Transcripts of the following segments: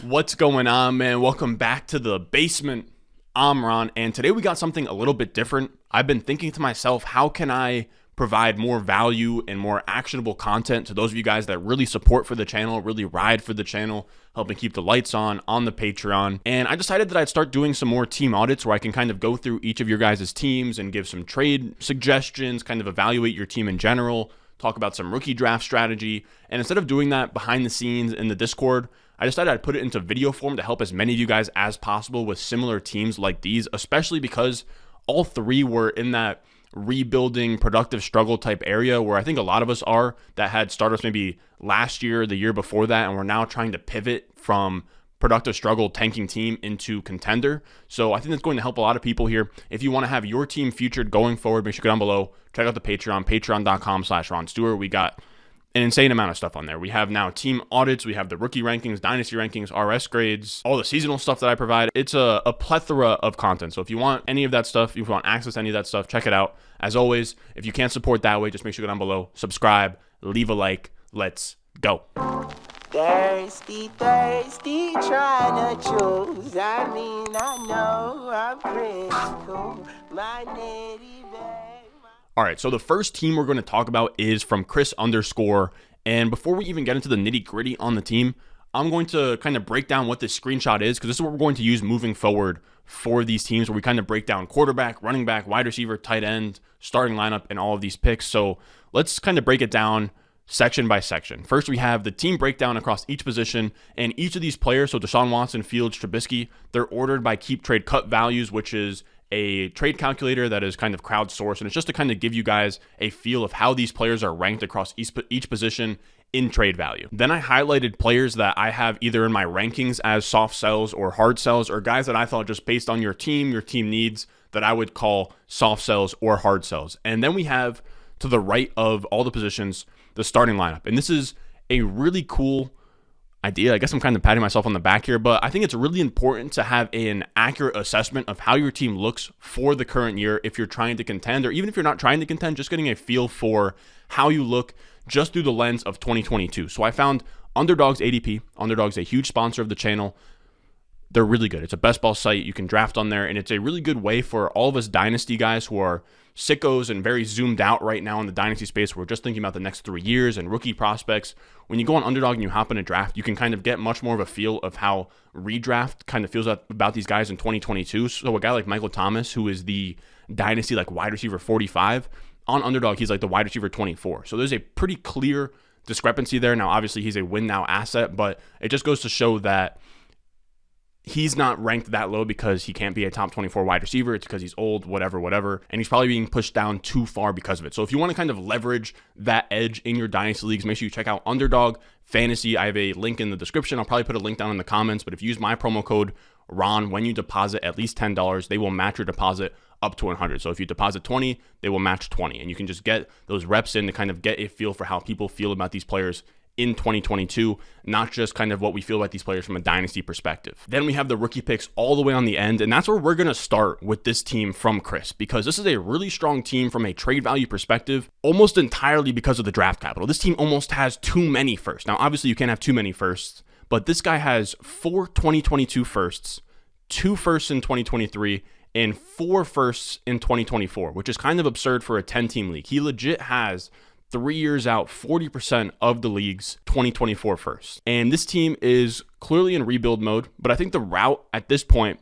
What's going on, man? Welcome back to the basement. I'm Ron, and today we got something a little bit different. I've been thinking to myself, how can I provide more value and more actionable content to those of you guys that really support for the channel, really ride for the channel, helping keep the lights on the Patreon. And I decided that I'd start doing some more team audits where I can kind of go through each of your guys' teams and give some trade suggestions, kind of evaluate your team in general, talk about some rookie draft strategy. And instead of doing that behind the scenes in the Discord, I decided I'd put it into video form to help as many of you guys as possible with similar teams like these, especially because all three were in that rebuilding productive struggle type area where I think a lot of us are that had startups maybe last year, the year before that, and we're now trying to pivot from productive struggle tanking team into contender. So I think that's going to help a lot of people here. If you want to have your team featured going forward, make sure you go down below, check out the Patreon, patreon.com/Ron Stewart. We got an insane amount of stuff on there. We have now team audits, we have the rookie rankings, dynasty rankings, RS grades, all the seasonal stuff that I provide. It's a plethora of content. So if you want any of that stuff, if you want access to any of that stuff, check it out. As always, if you can't support that way, just make sure you go down below, subscribe, leave a like. Let's go. Thirsty, trying to choose. I mean, I know I'm pretty cool. My nitty babe. All right, so the first team we're going to talk about is from Chris _. And before we even get into the nitty gritty on the team, I'm going to kind of break down what this screenshot is, because this is what we're going to use moving forward for these teams, where we kind of break down quarterback, running back, wide receiver, tight end, starting lineup, and all of these picks. So let's kind of break it down section by section. First, we have the team breakdown across each position, and each of these players, so Deshaun Watson, Fields, Trubisky, they're ordered by Keep Trade Cut Values, which is a trade calculator that is kind of crowdsourced, and it's just to kind of give you guys a feel of how these players are ranked across each position in trade value. Then I highlighted players that I have either in my rankings as soft sells or hard sells, or guys that I thought just based on your team needs that I would call soft sells or hard sells. And then we have to the right of all the positions, the starting lineup. And this is a really cool idea. I guess I'm kind of patting myself on the back here, but I think it's really important to have an accurate assessment of how your team looks for the current year if you're trying to contend, or even if you're not trying to contend, just getting a feel for how you look just through the lens of 2022. So I found Underdog's ADP. Underdog's a huge sponsor of the channel. They're really good. It's a best ball site. You can draft on there, and it's a really good way for all of us Dynasty guys who are sickos and very zoomed out right now in the Dynasty space. We're just thinking about the next 3 years and rookie prospects. When you go on Underdog and you hop in a draft, you can kind of get much more of a feel of how redraft kind of feels about these guys in 2022. So a guy like Michael Thomas, who is the Dynasty like wide receiver 45, on Underdog, he's like the wide receiver 24. So there's a pretty clear discrepancy there. Now, obviously, he's a win now asset, but it just goes to show that he's not ranked that low because he can't be a top 24 wide receiver. It's because he's old, whatever. And he's probably being pushed down too far because of it. So if you want to kind of leverage that edge in your Dynasty leagues, make sure you check out Underdog Fantasy. I have a link in the description. I'll probably put a link down in the comments. But if you use my promo code RON, when you deposit at least $10, they will match your deposit up to 100. So if you deposit 20, they will match 20. And you can just get those reps in to kind of get a feel for how people feel about these players in 2022, not just kind of what we feel about these players from a Dynasty perspective. Then we have the rookie picks all the way on the end, and that's where we're going to start with this team from Chris, because this is a really strong team from a trade value perspective, almost entirely because of the draft capital. This team almost has too many firsts. Now, obviously, you can't have too many firsts, but this guy has 4 2022 firsts, 2 firsts in 2023, and 4 firsts in 2024, which is kind of absurd for a 10-team league. He legit has 3 years out, 40% of the league's 2024 first. And this team is clearly in rebuild mode, but I think the route at this point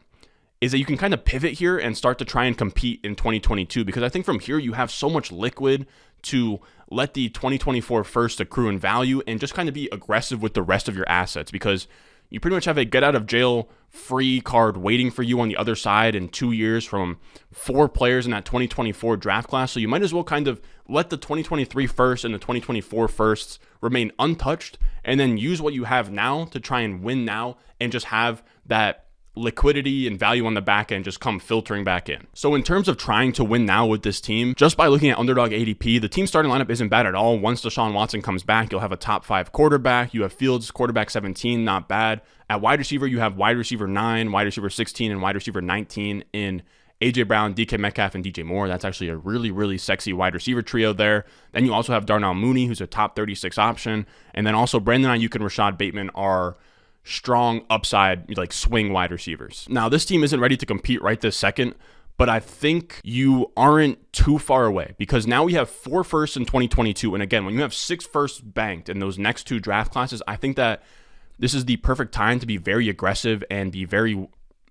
is that you can kind of pivot here and start to try and compete in 2022, because I think from here you have so much liquid to let the 2024 first accrue in value and just kind of be aggressive with the rest of your assets, because you pretty much have a get out of jail free card waiting for you on the other side in 2 years from 4 players in that 2024 draft class. So you might as well kind of let the 2023 first and the 2024 firsts remain untouched, and then use what you have now to try and win now and just have that liquidity and value on the back end just come filtering back in. So in terms of trying to win now with this team, just by looking at Underdog ADP, the team starting lineup isn't bad at all. Once Deshaun Watson comes back, you'll have a top 5 quarterback. You have Fields, quarterback 17, not bad. At wide receiver, you have wide receiver 9, wide receiver 16, and wide receiver 19 in AJ Brown, DK Metcalf, and DJ Moore. That's actually a really, really sexy wide receiver trio there. Then you also have Darnell Mooney, who's a top 36 option. And then also Brandon Ayuk and Rashad Bateman are strong upside, like swing wide receivers. Now, this team isn't ready to compete right this second, but I think you aren't too far away because now we have 4 firsts in 2022. And again, when you have 6 firsts banked in those next 2 draft classes, I think that this is the perfect time to be very aggressive and be very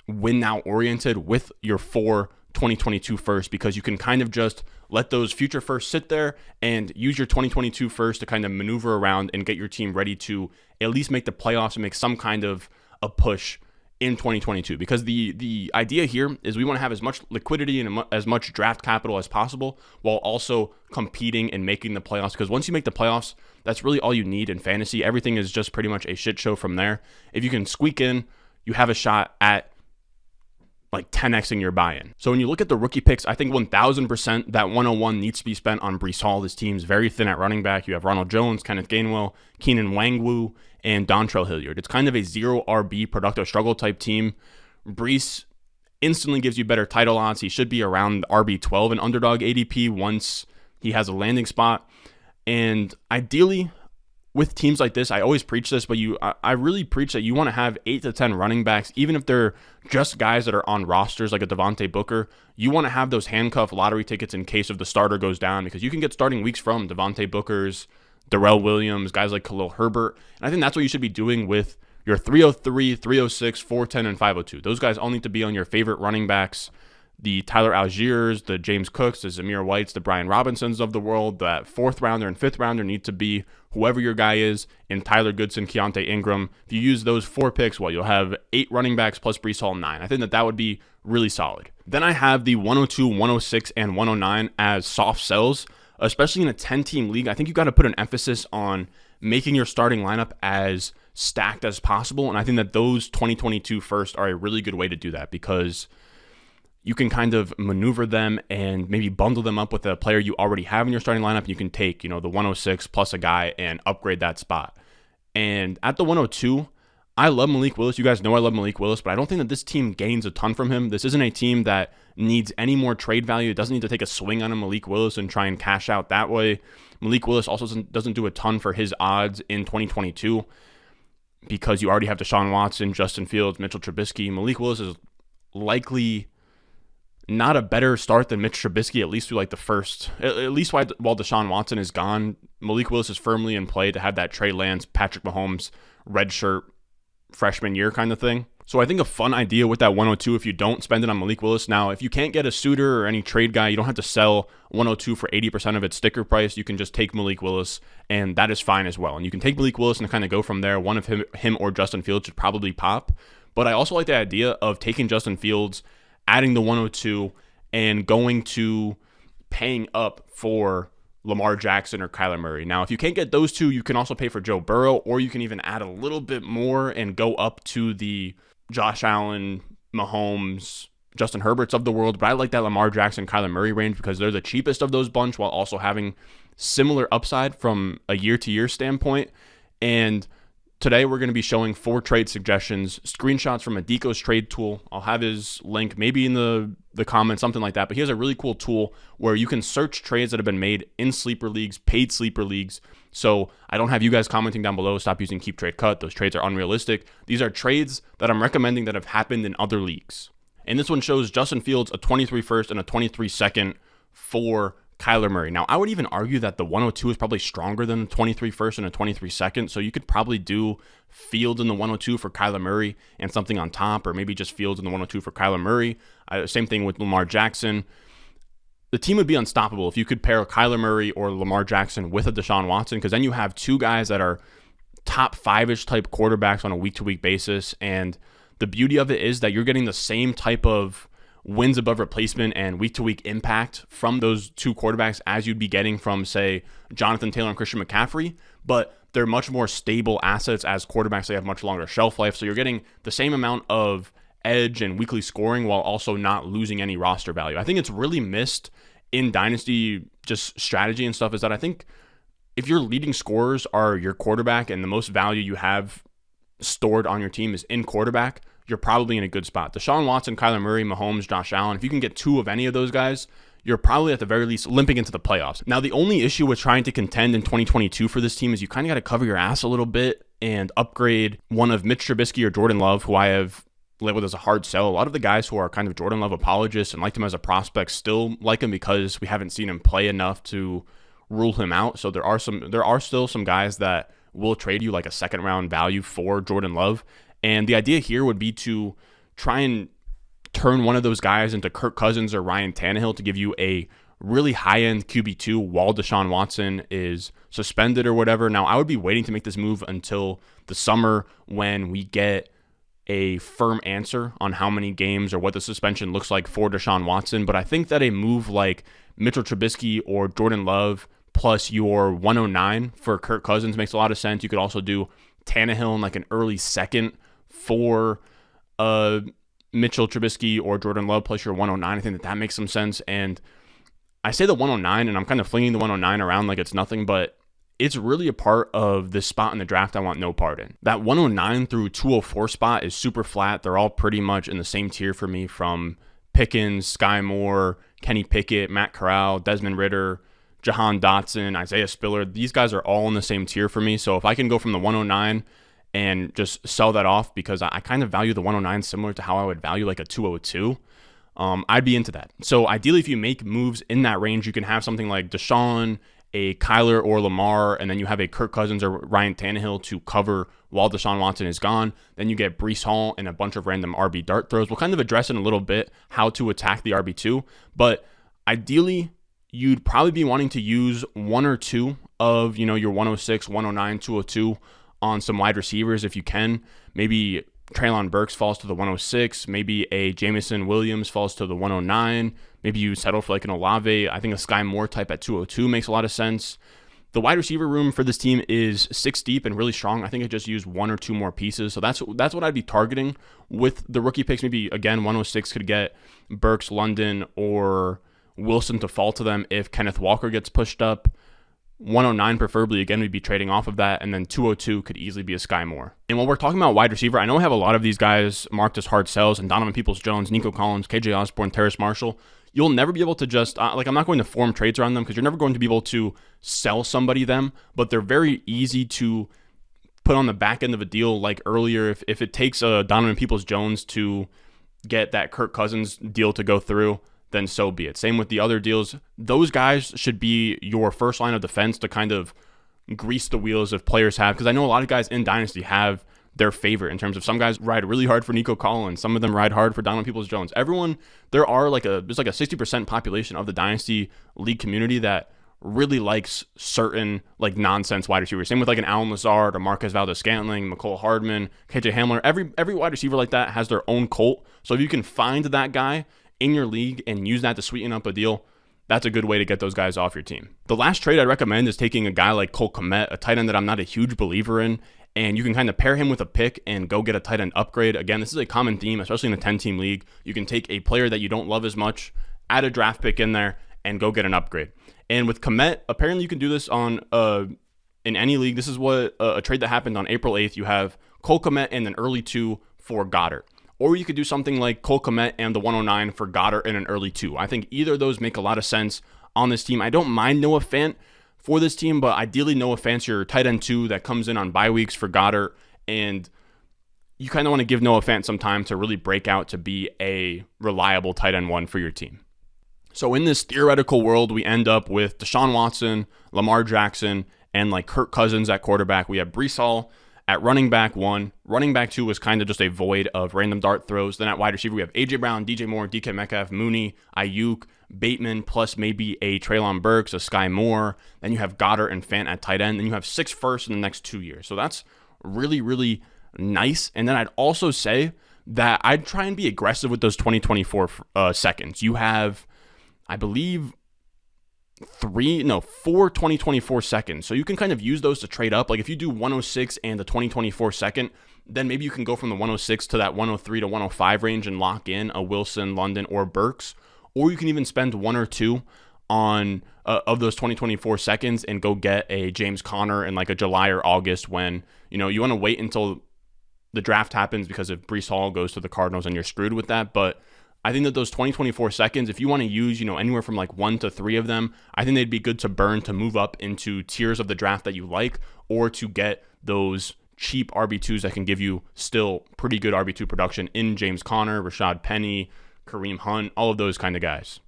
win now oriented with your 4 2022 firsts, because you can kind of just let those future firsts sit there and use your 2022 first to kind of maneuver around and get your team ready to at least make the playoffs and make some kind of a push in 2022. Because the idea here is we want to have as much liquidity and as much draft capital as possible while also competing and making the playoffs. Because once you make the playoffs, that's really all you need in fantasy. Everything is just pretty much a shit show from there. If you can squeak in, you have a shot at like 10xing your buy-in. So when you look at the rookie picks, I think 1000% that 101 needs to be spent on Breece Hall. This team's very thin at running back. You have Ronald Jones, Kenneth Gainwell, Keenan Wangwu, and Dontrell Hilliard. It's kind of a 0 RB productive struggle type team. Breece instantly gives you better title odds. He should be around RB 12 and underdog ADP once he has a landing spot. And ideally, with teams like this, I always preach this, but I really preach that you want to have 8 to 10 running backs, even if they're just guys that are on rosters like a Devontae Booker. You want to have those handcuff lottery tickets in case if the starter goes down, because you can get starting weeks from Devontae Bookers, Darrell Williams, guys like Khalil Herbert. And I think that's what you should be doing with your 303, 306, 410, and 502. Those guys all need to be on your favorite running backs. The Tyler Algiers, the James Cooks, the Zamir Whites, the Brian Robinsons of the world. That 4th rounder and 5th rounder need to be whoever your guy is, and Tyler Goodson, Keontae Ingram. If you use those 4 picks, well, you'll have 8 running backs plus Breece Hall 9. I think that would be really solid. Then I have the 102, 106, and 109 as soft sells, especially in a 10-team league. I think you got to put an emphasis on making your starting lineup as stacked as possible, and I think that those 2022 first are a really good way to do that, because you can kind of maneuver them and maybe bundle them up with a player you already have in your starting lineup. You can take, the 106 plus a guy and upgrade that spot. And at the 102, I love Malik Willis. You guys know I love Malik Willis, but I don't think that this team gains a ton from him. This isn't a team that needs any more trade value. It doesn't need to take a swing on a Malik Willis and try and cash out that way. Malik Willis also doesn't do a ton for his odds in 2022 because you already have Deshaun Watson, Justin Fields, Mitchell Trubisky. Malik Willis is likely not a better start than Mitch Trubisky, at least through like the first, at least while Deshaun Watson is gone. Malik Willis is firmly in play to have that Trey Lance, Patrick Mahomes, redshirt freshman year kind of thing. So I think a fun idea with that 102 if you don't spend it on Malik Willis. Now, if you can't get a suitor or any trade guy, you don't have to sell 102 for 80% of its sticker price. You can just take Malik Willis, and that is fine as well. And you can take Malik Willis and kind of go from there. One of him or Justin Fields should probably pop. But I also like the idea of taking Justin Fields, adding the 102, and going to paying up for Lamar Jackson or Kyler Murray. Now, if you can't get those two, you can also pay for Joe Burrow, or you can even add a little bit more and go up to the Josh Allen, Mahomes, Justin Herberts of the world. But I like that Lamar Jackson, Kyler Murray range because they're the cheapest of those bunch while also having similar upside from a year-to-year standpoint. And today, we're going to be showing 4 trade suggestions, screenshots from Adiko's trade tool. I'll have his link maybe in the comments, something like that. But he has a really cool tool where you can search trades that have been made in sleeper leagues, paid sleeper leagues. So I don't have you guys commenting down below, stop using keep trade cut. Those trades are unrealistic. These are trades that I'm recommending that have happened in other leagues. And this one shows Justin Fields a 23 first and a 23 second for Kyler Murray. Now, I would even argue that the 102 is probably stronger than the 23 first and a 23 second. So you could probably do Fields in the 102 for Kyler Murray and something on top, or maybe just Fields in the 102 for Kyler Murray. Same thing with Lamar Jackson. The team would be unstoppable if you could pair Kyler Murray or Lamar Jackson with a Deshaun Watson, because then you have 2 guys that are top 5-ish type quarterbacks on a week-to-week basis. And the beauty of it is that you're getting the same type of wins above replacement and week-to-week impact from those 2 quarterbacks as you'd be getting from, say, Jonathan Taylor and Christian McCaffrey, but they're much more stable assets as quarterbacks. They have much longer shelf life, so you're getting the same amount of edge and weekly scoring while also not losing any roster value. I think it's really missed in Dynasty just strategy and stuff, is that I think if your leading scorers are your quarterback and the most value you have stored on your team is in quarterback, you're probably in a good spot. Deshaun Watson, Kyler Murray, Mahomes, Josh Allen, if you can get 2 of any of those guys, you're probably at the very least limping into the playoffs. Now, the only issue with trying to contend in 2022 for this team is you kind of got to cover your ass a little bit and upgrade one of Mitch Trubisky or Jordan Love, who I have labeled as a hard sell. A lot of the guys who are kind of Jordan Love apologists and liked him as a prospect still like him because we haven't seen him play enough to rule him out. So there are still some guys that will trade you like a second round value for Jordan Love. And the idea here would be to try and turn one of those guys into Kirk Cousins or Ryan Tannehill to give you a really high-end QB2 while Deshaun Watson is suspended or whatever. Now, I would be waiting to make this move until the summer when we get a firm answer on how many games or what the suspension looks like for Deshaun Watson. But I think that a move like Mitchell Trubisky or Jordan Love plus your 109 for Kirk Cousins makes a lot of sense. You could also do Tannehill in like an early second for Mitchell Trubisky or Jordan Love plus your 109. I think that makes some sense. And I say the 109, and I'm kind of flinging the 109 around like it's nothing, but it's really a part of this spot in the draft I want no part in. That 109 through 204 spot is super flat. They're all pretty much in the same tier for me, from Pickens, Sky Moore, Kenny Pickett, Matt Corral, Desmond Ridder, Jahan Dotson, Isaiah Spiller. These guys are all in the same tier for me. So if I can go from the 109 and just sell that off, because I kind of value the 109 similar to how I would value like a 202, I'd be into that. So ideally, if you make moves in that range, you can have something like Deshaun, a Kyler or Lamar, and then you have a Kirk Cousins or Ryan Tannehill to cover while Deshaun Watson is gone. Then you get Breece Hall and a bunch of random RB dart throws. We'll kind of address in a little bit how to attack the RB2, but ideally, you'd probably be wanting to use one or two of, your 106, 109, 202 on some wide receivers if you can. Maybe Treylon Burks falls to the 106. Maybe a Jameson Williams falls to the 109. Maybe you settle for like an Olave. I think a Sky Moore type at 202 makes a lot of sense. The wide receiver room for this team is 6 deep and really strong. I think it just used one or two more pieces. So that's what I'd be targeting with the rookie picks. Maybe, again, 106 could get Burks, London, or Wilson to fall to them if Kenneth Walker gets pushed up. 109 preferably, again, we'd be trading off of that, and then 202 could easily be a Sky Moore. And while we're talking about wide receiver, I know I have a lot of these guys marked as hard sells, and Donovan Peoples-Jones, Nico Collins, KJ Osborne, Terrace Marshall. You'll never be able to just, I'm not going to form trades around them because you're never going to be able to sell somebody them, but they're very easy to put on the back end of a deal like earlier. If it takes Donovan Peoples-Jones to get that Kirk Cousins deal to go through, then so be it. Same with the other deals. Those guys should be your first line of defense to kind of grease the wheels if players have, because I know a lot of guys in Dynasty have their favorite in terms of some guys ride really hard for Nico Collins. Some of them ride hard for Donovan Peoples-Jones. Everyone, there's like a 60% population of the Dynasty League community that really likes certain like nonsense wide receivers. Same with like an Allen Lazard or Marquez Valdes-Scantling, Mecole Hardman, KJ Hamler. Every wide receiver like that has their own cult. So if you can find that guy in your league and use that to sweeten up a deal, that's a good way to get those guys off your team. The last trade I'd recommend is taking a guy like Cole Kmet, a tight end that I'm not a huge believer in, and you can kind of pair him with a pick and go get a tight end upgrade. Again, this is a common theme, especially in a 10-team league. You can take a player that you don't love as much, add a draft pick in there, and go get an upgrade. And with Kmet, apparently you can do this on in any league. This is what a trade that happened on April 8th. You have Cole Kmet and an early 2 for Goddard. Or you could do something like Cole Kmet and the 109 for Goddard and an early 2. I think either of those make a lot of sense on this team. I don't mind Noah Fant for this team, but ideally Noah Fant's your tight end 2 that comes in on bye weeks for Goddard, and you kind of want to give Noah Fant some time to really break out to be a reliable tight end 1 for your team. So in this theoretical world, we end up with Deshaun Watson, Lamar Jackson, and like Kirk Cousins at quarterback. We have Breece Hall at running back 1. Running back 2 was kind of just a void of random dart throws. Then at wide receiver, we have A.J. Brown, DJ Moore, DK Metcalf, Mooney, Ayuk, Bateman, plus maybe a Treylon Burks, a Sky Moore. Then you have Goddard and Fant at tight end. Then you have 6 firsts in the next 2 years. So that's really, really nice. And then I'd also say that I'd try and be aggressive with those 2024 seconds. You have, I believe, 4 2024 seconds. So you can kind of use those to trade up. Like if you do 106 and the 2024 second, then maybe you can go from the 106 to that 103 to 105 range and lock in a Wilson, London, or Burks. Or you can even spend 1 or 2 on of those 2024 seconds and go get a James Conner in like a July or August when, you want to wait until the draft happens, because if Breece Hall goes to the Cardinals and you're screwed with that. But I think that those 2024 seconds, if you want to use, anywhere from like 1 to 3 of them, I think they'd be good to burn to move up into tiers of the draft that you like, or to get those cheap RB2s that can give you still pretty good RB2 production in James Conner, Rashad Penny, Kareem Hunt, all of those kind of guys.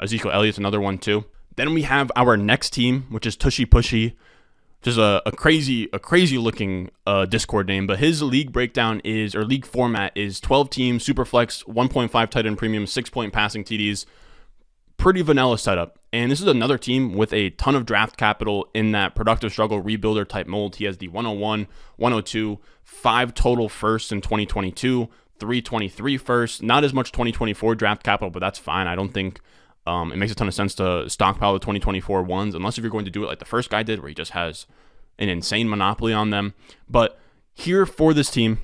Ezekiel Elliott's another one too. Then we have our next team, which is tushipushi, which is a crazy looking Discord name, but his league breakdown league format is 12 teams, super flex, 1.5 tight end premium, 6-point passing TDs. Pretty vanilla setup. And this is another team with a ton of draft capital in that productive struggle rebuilder type mold. He has the 101, 102, 5 total firsts in 2022, 323 firsts. Not as much 2024 draft capital, but that's fine. I don't think it makes a ton of sense to stockpile the 2024 ones, unless if you're going to do it like the first guy did, where he just has an insane monopoly on them. But here for this team,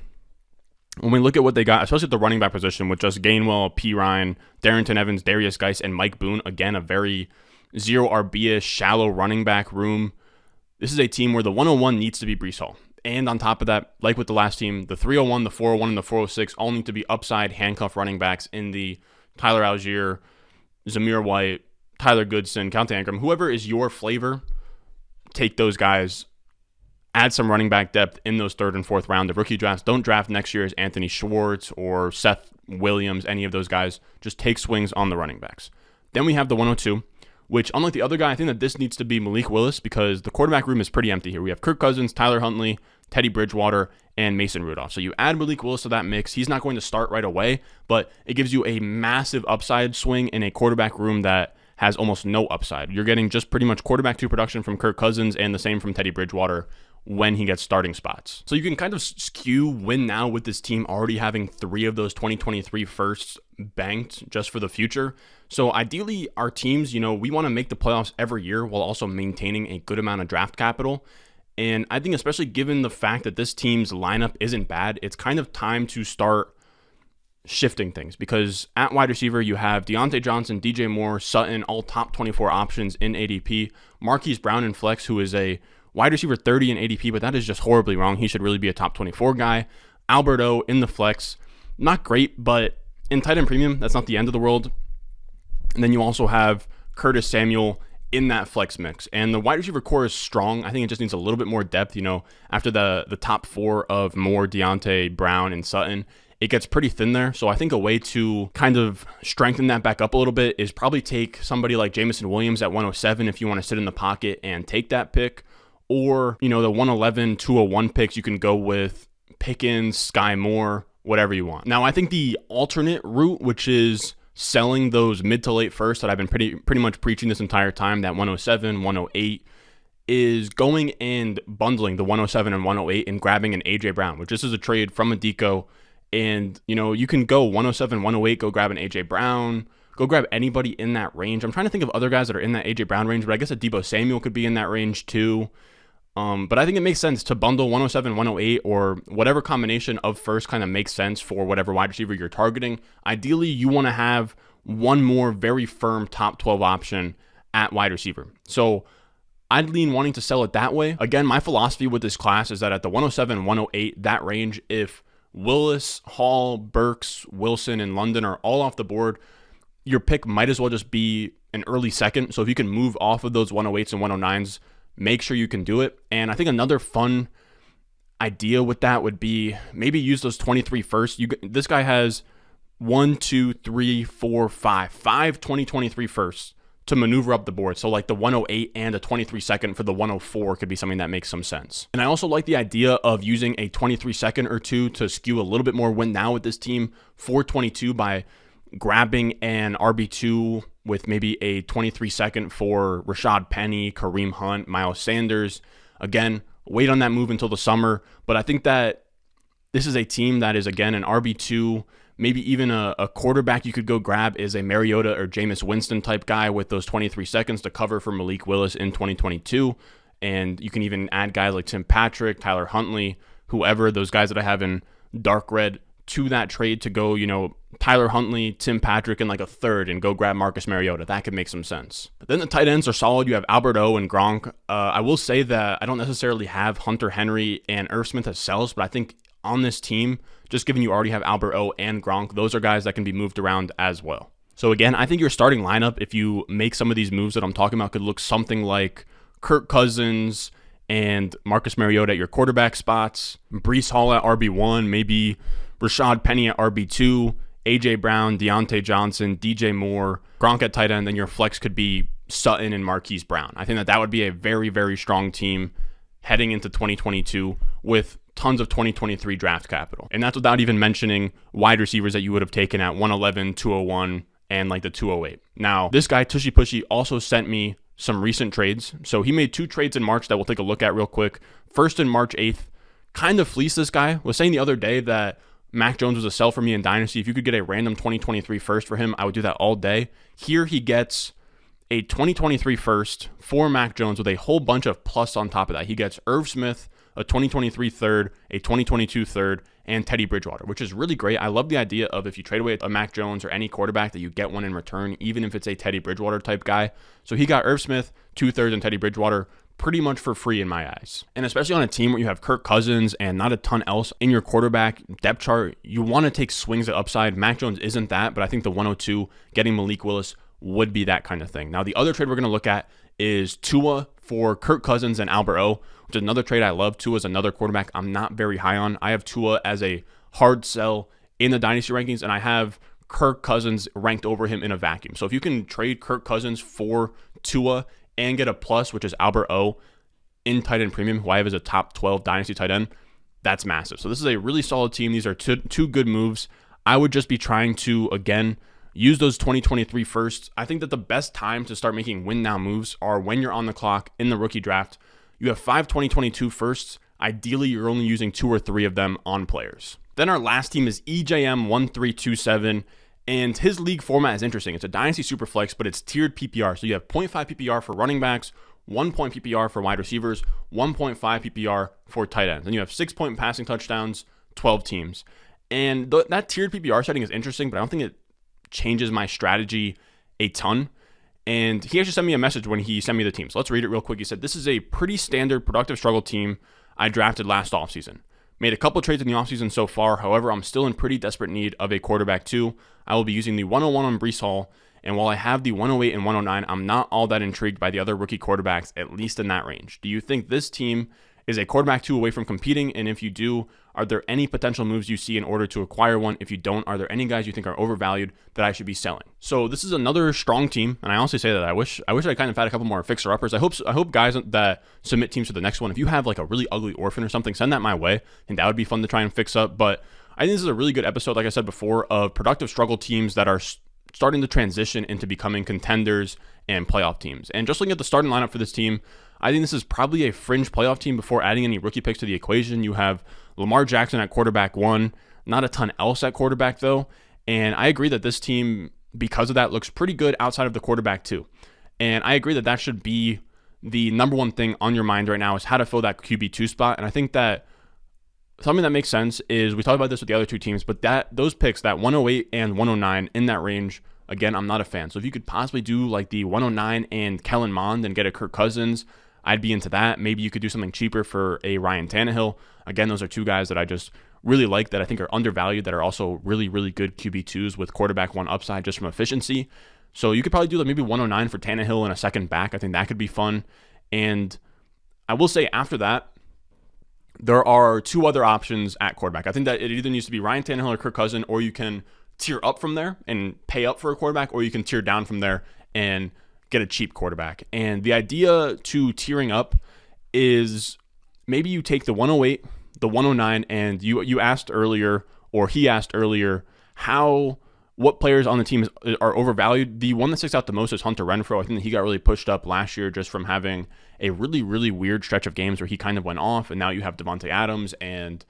when we look at what they got, especially at the running back position with just Gainwell, P. Ryan, Darrington Evans, Darius Geis, and Mike Boone, again, a very zero RB-ish, shallow running back room. This is a team where the 101 needs to be Breece Hall. And on top of that, like with the last team, the 301, the 401, and the 406 all need to be upside handcuff running backs in the Tyler Algier, Zamir White, Tyler Goodson, Keontae Ingram, whoever is your flavor, take those guys. Add some running back depth in those 3rd and 4th round of rookie drafts. Don't draft next year's Anthony Schwartz or Seth Williams, any of those guys. Just take swings on the running backs. Then we have the 102, which, unlike the other guy, I think that this needs to be Malik Willis, because the quarterback room is pretty empty here. We have Kirk Cousins, Tyler Huntley, Teddy Bridgewater, and Mason Rudolph. So you add Malik Willis to that mix. He's not going to start right away, but it gives you a massive upside swing in a quarterback room that has almost no upside. You're getting just pretty much quarterback 2 production from Kirk Cousins and the same from Teddy Bridgewater when he gets starting spots. So you can kind of skew win now with this team already having 3 of those 2023 firsts banked just for the future. So ideally, our teams, we want to make the playoffs every year while also maintaining a good amount of draft capital. And I think especially given the fact that this team's lineup isn't bad, it's kind of time to start shifting things, because at wide receiver, you have Deontay Johnson, DJ Moore, Sutton, all top 24 options in ADP. Marquise Brown in flex, who is a wide receiver 30 in ADP, but that is just horribly wrong. He should really be a top 24 guy. Alberto in the flex, not great, but in tight end premium, that's not the end of the world. And then you also have Curtis Samuel in that flex mix. And the wide receiver core is strong. I think it just needs a little bit more depth. After the top 4 of Moore, Deontay, Brown, and Sutton, it gets pretty thin there. So I think a way to kind of strengthen that back up a little bit is probably take somebody like Jamison Williams at 107 if you want to sit in the pocket and take that pick. Or, the 111, 201 picks, you can go with Pickens, Sky Moore, whatever you want. Now, I think the alternate route, which is selling those mid to late first that I've been pretty much preaching this entire time, that 107, 108, is going and bundling the 107 and 108 and grabbing an AJ Brown, which this is a trade from Adiko. And, you can go 107, 108, go grab an AJ Brown, go grab anybody in that range. I'm trying to think of other guys that are in that AJ Brown range, but I guess a Deebo Samuel could be in that range too. But I think it makes sense to bundle 107, 108, or whatever combination of first kind of makes sense for whatever wide receiver you're targeting. Ideally, you want to have one more very firm top 12 option at wide receiver. So I'd lean wanting to sell it that way. Again, my philosophy with this class is that at the 107, 108, that range, if Willis, Hall, Burks, Wilson, and London are all off the board, your pick might as well just be an early second. So if you can move off of those 108s and 109s, make sure you can do it. And I think another fun idea with that would be maybe use those 23 first. This guy has 5 2023 firsts to maneuver up the board. So like the 108 and a 23 second for the 104 could be something that makes some sense. And I also like the idea of using a 23 second or 2 to skew a little bit more win now with this team for 22 by grabbing an RB2 with maybe a 23 second for Rashad Penny, Kareem Hunt, Miles Sanders. Again, wait on that move until the summer. But I think that this is a team that is, again, an RB2, maybe even a quarterback you could go grab is a Mariota or Jameis Winston type guy with those 23 seconds to cover for Malik Willis in 2022. And you can even add guys like Tim Patrick, Tyler Huntley, whoever, those guys that I have in dark red to that trade to go, Tyler Huntley, Tim Patrick, and like a third and go grab Marcus Mariota. That could make some sense. Then the tight ends are solid. You have Alberto and Gronk. I will say that I don't necessarily have Hunter Henry and Irv Smith as sells, but I think on this team, just given you already have Albert O and Gronk, those are guys that can be moved around as well. So again, I think your starting lineup, if you make some of these moves that I'm talking about, could look something like Kirk Cousins and Marcus Mariota at your quarterback spots, Breece Hall at RB1, maybe Rashad Penny at RB2, A.J. Brown, Deontay Johnson, DJ Moore, Gronk at tight end, then your flex could be Sutton and Marquise Brown. I think that would be a very, very strong team heading into 2022 with tons of 2023 draft capital. And that's without even mentioning wide receivers that you would have taken at 111, 201, and like the 208. Now, this guy, tushipushi, also sent me some recent trades. So he made 2 trades in March that we'll take a look at real quick. First, in March 8th, kind of fleeced this guy. Was saying the other day that Mac Jones was a sell for me in Dynasty. If you could get a random 2023 first for him, I would do that all day. Here he gets a 2023 first for Mac Jones with a whole bunch of plus on top of that. He gets Irv Smith, a 2023 third, a 2022 third, and Teddy Bridgewater, which is really great. I love the idea of if you trade away a Mac Jones or any quarterback that you get one in return, even if it's a Teddy Bridgewater type guy. So he got Irv Smith, 2/3, and Teddy Bridgewater pretty much for free in my eyes. And especially on a team where you have Kirk Cousins and not a ton else in your quarterback depth chart, you want to take swings at upside. Mac Jones isn't that, but I think the 102, getting Malik Willis, would be that kind of thing. Now, the other trade we're going to look at is Tua for Kirk Cousins and Albert O, which is another trade I love. Tua is another quarterback I'm not very high on. I have Tua as a hard sell in the Dynasty rankings, and I have Kirk Cousins ranked over him in a vacuum. So if you can trade Kirk Cousins for Tua and get a plus, which is Albert O in tight end premium, who I have as a top 12 Dynasty tight end, that's massive. So this is a really solid team. These are two good moves. I would just be trying to, again, use those 2023 firsts. I think that the best time to start making win now moves are when you're on the clock in the rookie draft. You have 5 2022 firsts. Ideally, you're only using 2 or 3 of them on players. Then our last team is EJM1327, and his league format is interesting. It's a Dynasty Superflex, but it's tiered PPR. So you have 0.5 PPR for running backs, 1 point PPR for wide receivers, 1.5 PPR for tight ends. And you have 6-point passing touchdowns, 12 teams. And that tiered PPR setting is interesting, but I don't think it changes my strategy a ton. And he actually sent me a message when he sent me the team. So let's read it real quick. He said, "This is a pretty standard productive struggle team I drafted last offseason. Made a couple trades in the offseason so far. However, I'm still in pretty desperate need of a quarterback too. I will be using the 101 on Breece Hall. And while I have the 108 and 109, I'm not all that intrigued by the other rookie quarterbacks, at least in that range. Do you think this team is a quarterback 2 away from competing? And if you do, are there any potential moves you see in order to acquire one? If you don't, are there any guys you think are overvalued that I should be selling?" So this is another strong team, and I honestly say that I wish I kind of had a couple more fixer-uppers. I hope guys that submit teams to the next one, if you have like a really ugly orphan or something, send that my way, and that would be fun to try and fix up. But I think this is a really good episode, like I said before, of productive struggle teams that are starting to transition into becoming contenders and playoff teams. And just looking at the starting lineup for this team, I think this is probably a fringe playoff team before adding any rookie picks to the equation. You have Lamar Jackson at quarterback 1, not a ton else at quarterback though. And I agree that this team, because of that, looks pretty good outside of the quarterback 2. And I agree that that should be the number one thing on your mind right now, is how to fill that QB2 spot. And I think that something that makes sense is, we talked about this with the other 2 teams, but those picks, that 108 and 109 in that range, again, I'm not a fan. So if you could possibly do like the 109 and Kellen Mond and get a Kirk Cousins, I'd be into that. Maybe you could do something cheaper for a Ryan Tannehill. Again, those are 2 guys that I just really like, that I think are undervalued, that are also really, really good QB2s with quarterback 1 upside just from efficiency. So you could probably do like maybe 109 for Tannehill and a second back. I think that could be fun. And I will say after that, there are 2 other options at quarterback. I think that it either needs to be Ryan Tannehill or Kirk Cousins, or you can tier up from there and pay up for a quarterback, or you can tier down from there and get a cheap quarterback. And the idea to tiering up is maybe you take the 108, the 109, and you asked earlier, or he asked earlier, what players on the team are overvalued. The one that sticks out the most is Hunter Renfrow. I think that he got really pushed up last year just from having a really, really weird stretch of games where he kind of went off, and now you have Devontae Adams and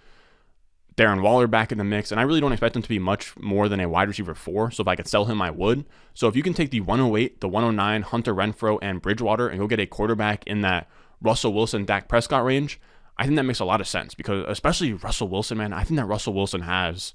Darren Waller back in the mix, and I really don't expect him to be much more than a wide receiver 4, so if I could sell him, I would. So if you can take the 108, the 109, Hunter Renfrow, and Bridgewater, and go get a quarterback in that Russell Wilson, Dak Prescott range, I think that makes a lot of sense, because especially Russell Wilson, man, I think that Russell Wilson has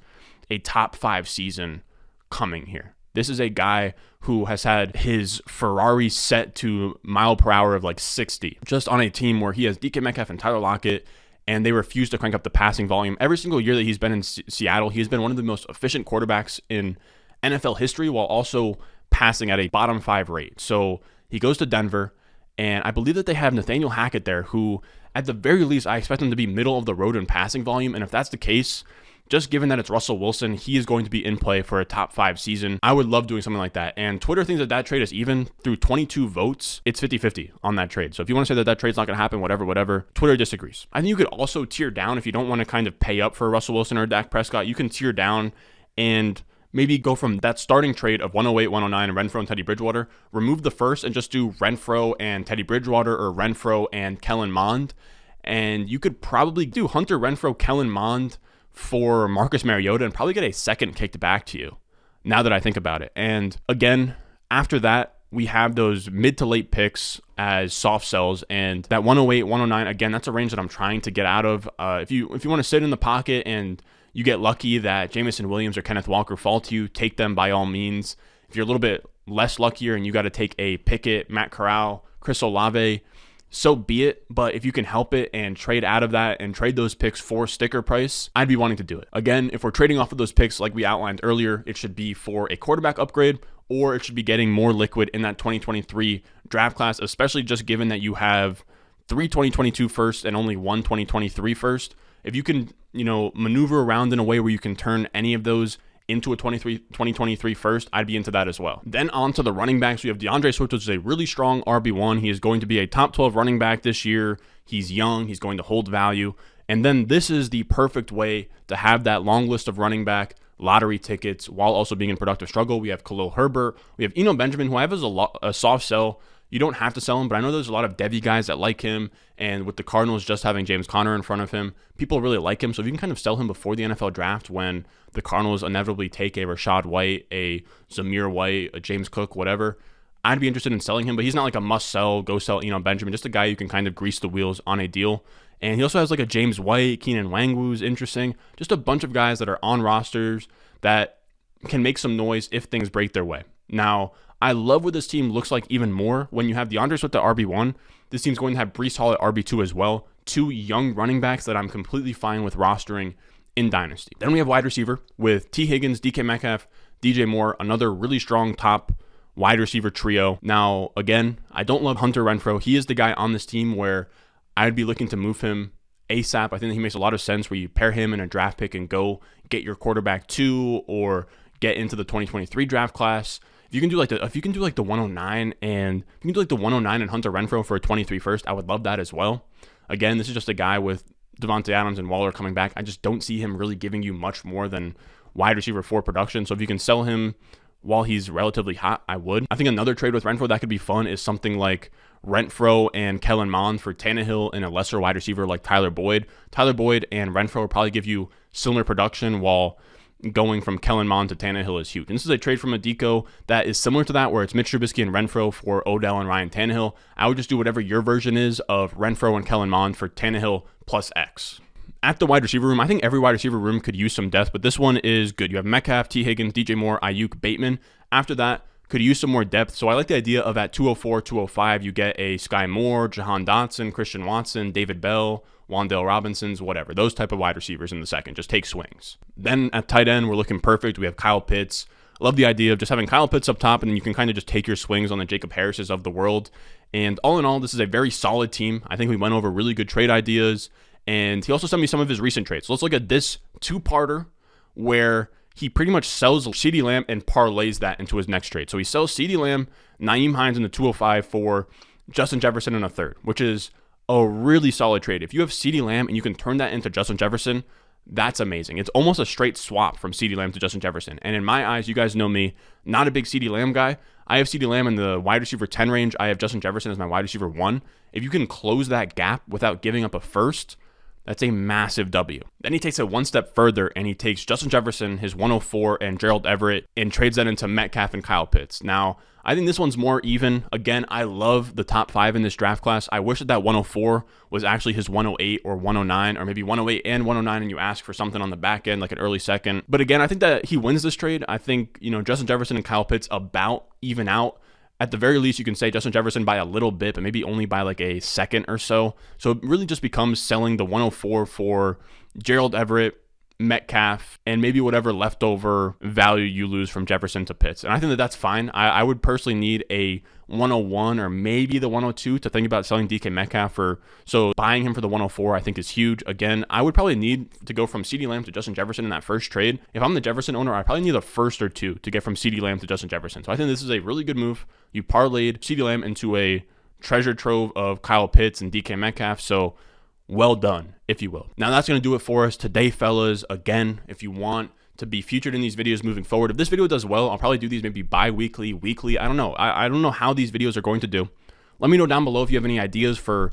a top 5 season coming here. This is a guy who has had his Ferrari set to mile per hour of like 60, just on a team where he has DK Metcalf and Tyler Lockett and they refuse to crank up the passing volume. Every single year that he's been in Seattle, he's been one of the most efficient quarterbacks in NFL history while also passing at a bottom 5 rate. So he goes to Denver, and I believe that they have Nathaniel Hackett there, who at the very least, I expect him to be middle of the road in passing volume. And if that's the case, just given that it's Russell Wilson, he is going to be in play for a top 5 season. I would love doing something like that. And Twitter thinks that that trade is even. Through 22 votes, it's 50-50 on that trade. So if you want to say that that trade's not going to happen, whatever, Twitter disagrees. I think you could also tier down if you don't want to kind of pay up for Russell Wilson or Dak Prescott. You can tier down and maybe go from that starting trade of 108, 109, and Renfrow and Teddy Bridgewater, remove the first and just do Renfrow and Teddy Bridgewater or Renfrow and Kellen Mond. And you could probably do Hunter Renfrow, Kellen Mond for Marcus Mariota and probably get a second kicked back to you, now that I think about it. And again, after that, we have those mid to late picks as soft sells, and that 108, 109, again, that's a range that I'm trying to get out of. If you want to sit in the pocket and you get lucky that Jameson Williams or Kenneth Walker fall to you, take them by all means. If you're a little bit less luckier and you got to take a Pickett, Matt Corral, Chris Olave, so be it. But if you can help it and trade out of that and trade those picks for sticker price, I'd be wanting to do it. Again, if we're trading off of those picks like we outlined earlier, it should be for a quarterback upgrade, or it should be getting more liquid in that 2023 draft class, especially just given that you have 3 2022 first and only 1 2023 first. If you can, maneuver around in a way where you can turn any of those into a 2023 first, I'd be into that as well. Then on to the running backs. We have DeAndre Swift, which is a really strong RB1. He is going to be a top 12 running back this year. He's young. He's going to hold value. And then this is the perfect way to have that long list of running back lottery tickets while also being in productive struggle. We have Khalil Herbert. We have Eno Benjamin, who I have as a soft sell. You don't have to sell him, but I know there's a lot of Devy guys that like him, and with the Cardinals just having James Conner in front of him, people really like him. So if you can kind of sell him before the NFL draft when the Cardinals inevitably take a Rashad White, a Zamir White, a James Cook, whatever, I'd be interested in selling him, but he's not like a must-sell, go sell Eno Benjamin, just a guy you can kind of grease the wheels on a deal. And he also has like a James White, Keenan Wangwu's interesting, just a bunch of guys that are on rosters that can make some noise if things break their way. Now, I love what this team looks like even more when you have DeAndre Swift at RB1. This team's going to have Breece Hall at RB2 as well. 2 young running backs that I'm completely fine with rostering in Dynasty. Then we have wide receiver with T. Higgins, DK Metcalf, DJ Moore, another really strong top wide receiver trio. Now, again, I don't love Hunter Renfrow. He is the guy on this team where I'd be looking to move him ASAP. I think that he makes a lot of sense where you pair him in a draft pick and go get your quarterback 2 or get into the 2023 draft class. If you can do like the 109 and Hunter Renfrow for a 23 first, I would love that as well. Again, this is just a guy with Devontae Adams and Waller coming back. I just don't see him really giving you much more than wide receiver 4 production. So if you can sell him while he's relatively hot, I would. I think another trade with Renfrow that could be fun is something like Renfrow and Kellen Mond for Tannehill and a lesser wide receiver like Tyler Boyd. Tyler Boyd and Renfrow will probably give you similar production, while going from Kellen Mond to Tannehill is huge. And this is a trade from Adeko that is similar to that, where it's Mitch Trubisky and Renfrow for Odell and Ryan Tannehill. I would just do whatever your version is of Renfrow and Kellen Mond for Tannehill plus X. At the wide receiver room, I think every wide receiver room could use some depth, but this one is good. You have Metcalf, T. Higgins, DJ Moore, Ayuk, Bateman. After that, could use some more depth. So I like the idea of at 204, 205, you get a Sky Moore, Jahan Dotson, Christian Watson, David Bell, Wan'Dale Robinson's, whatever. Those type of wide receivers in the second. Just take swings. Then at tight end, we're looking perfect. We have Kyle Pitts. I love the idea of just having Kyle Pitts up top, and then you can kind of just take your swings on the Jacob Harrises of the world. And all in all, this is a very solid team. I think we went over really good trade ideas, and he also sent me some of his recent trades. So let's look at this 2-parter where he pretty much sells CeeDee Lamb and parlays that into his next trade. So he sells CeeDee Lamb, Nyheim Hines in the 205 for Justin Jefferson in a third, which is a really solid trade. If you have CeeDee Lamb and you can turn that into Justin Jefferson, that's amazing. It's almost a straight swap from CeeDee Lamb to Justin Jefferson. And in my eyes, you guys know me, not a big CeeDee Lamb guy. I have CeeDee Lamb in the wide receiver 10 range. I have Justin Jefferson as my wide receiver 1. If you can close that gap without giving up a first, that's a massive W. Then he takes it one step further and he takes Justin Jefferson, his 104, and Gerald Everett, and trades that into Metcalf and Kyle Pitts. Now, I think this one's more even. Again, I love the top 5 in this draft class. I wish that 104 was actually his 108 or 109, or maybe 108 and 109, and you ask for something on the back end, like an early second. But again, I think that he wins this trade. I think, Justin Jefferson and Kyle Pitts about even out. at the very least, you can say Justin Jefferson by a little bit, but maybe only by like a second or so. So it really just becomes selling the 104 for Gerald Everett, Metcalf, and maybe whatever leftover value you lose from Jefferson to Pitts. And I think that that's fine. I would personally need a 101 or maybe the 102 to think about selling DK Metcalf for. So buying him for the 104 I think is huge. Again, I would probably need to go from CeeDee Lamb to Justin Jefferson in that first trade. If I'm the Jefferson owner, I probably need a first or two to get from CeeDee Lamb to Justin Jefferson. So I think this is a really good move. You parlayed CeeDee Lamb into a treasure trove of Kyle Pitts and DK Metcalf. So well done, if you will. Now that's going to do it for us today, fellas. Again, if you want to be featured in these videos moving forward, if this video does well, I'll probably do these maybe bi-weekly, weekly. I don't know. I don't know how these videos are going to do. Let me know down below if you have any ideas for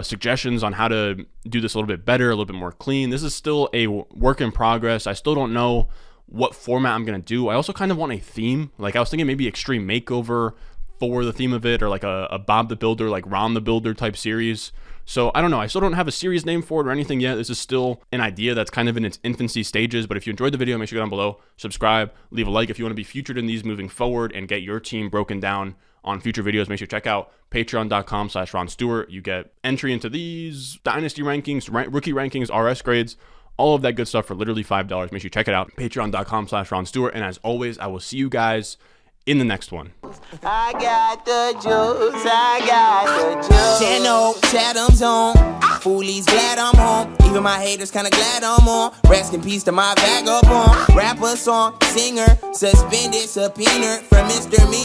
suggestions on how to do this a little bit better, a little bit more clean. This is still a work in progress. I still don't know what format I'm going to do. I also kind of want a theme. Like I was thinking maybe Extreme Makeover for the theme of it, or like a Bob the Builder, like Ron the Builder type series. So I don't know. I still don't have a series name for it or anything yet. This is still an idea that's kind of in its infancy stages. But if you enjoyed the video, make sure you go down below, subscribe, leave a like if you want to be featured in these moving forward and get your team broken down on future videos. Make sure you check out patreon.com/Ron Stewart. You get entry into these Dynasty rankings, rookie rankings, RS grades, all of that good stuff for literally $5. Make sure you check it out, patreon.com/Ron Stewart. And as always, I will see you guys in the next one. I got the juice, I got the juice. Channel, Chatham's on. Foolies glad I'm home. Even my haters kinda glad I'm on. Rest in peace to my vagabond. Rapper, song, singer, suspended, subpoena from Mr. Me.